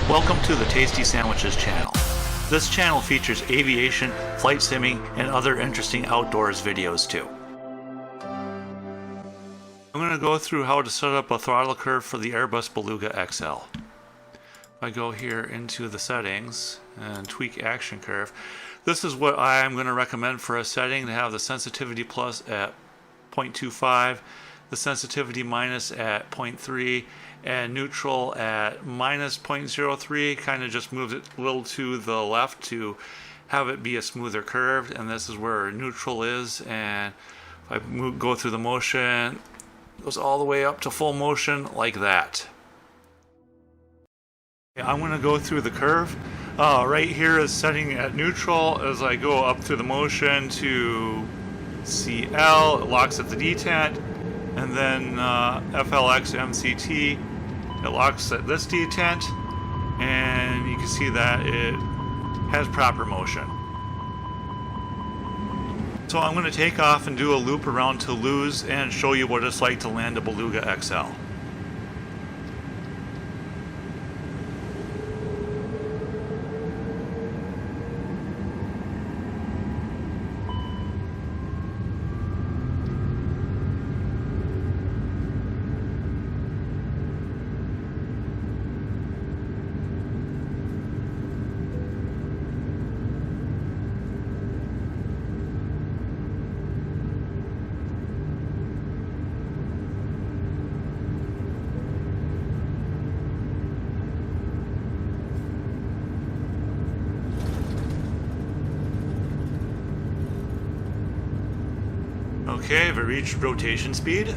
Welcome to the Tasty Sandwiches channel. This channel features aviation, flight simming, and other interesting outdoors videos too. I'm going to go through how to set up a throttle curve for the Airbus Beluga XL. If I go here into the settings and tweak action curve, this is what I'm going to recommend for a setting to have the sensitivity plus at 0.25, the sensitivity minus at 0.3, and neutral at minus 0.03. Kind of just moves it a little to the left to have it be a smoother curve, and this is where neutral is. And if I go through the motion, it goes all the way up to full motion like that. I'm going to go through the curve. Right here is setting at neutral. As I go up through the motion to CL, it locks at the detent, and then FLX MCT, it locks at this detent, and you can see that it has proper motion. So I'm going to take off and do a loop around Toulouse and show you what it's like to land a Beluga XL. Okay, I've reached rotation speed.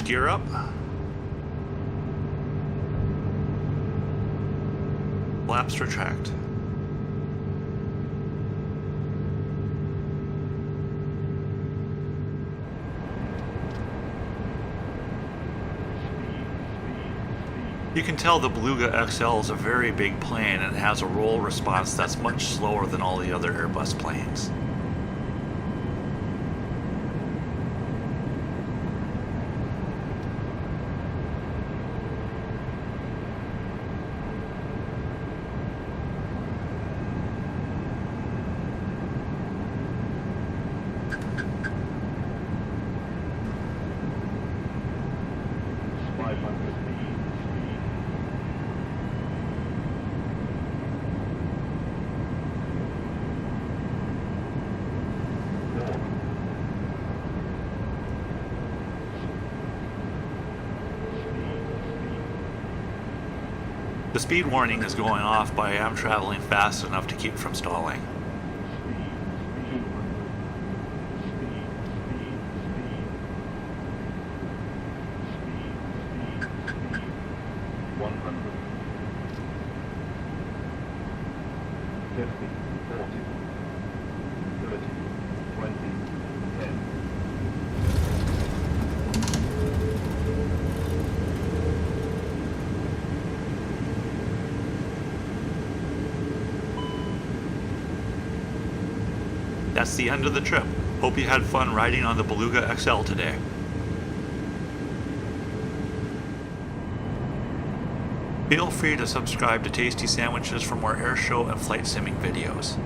Gear up. Flaps retract. You can tell the Beluga XL is a very big plane and it has a roll response that's much slower than all the other Airbus planes. The speed warning is going off, but I am traveling fast enough to keep from stalling. That's the end of the trip. Hope you had fun riding on the Beluga XL today. Feel free to subscribe to Tasty Sandwiches for more airshow and flight simming videos.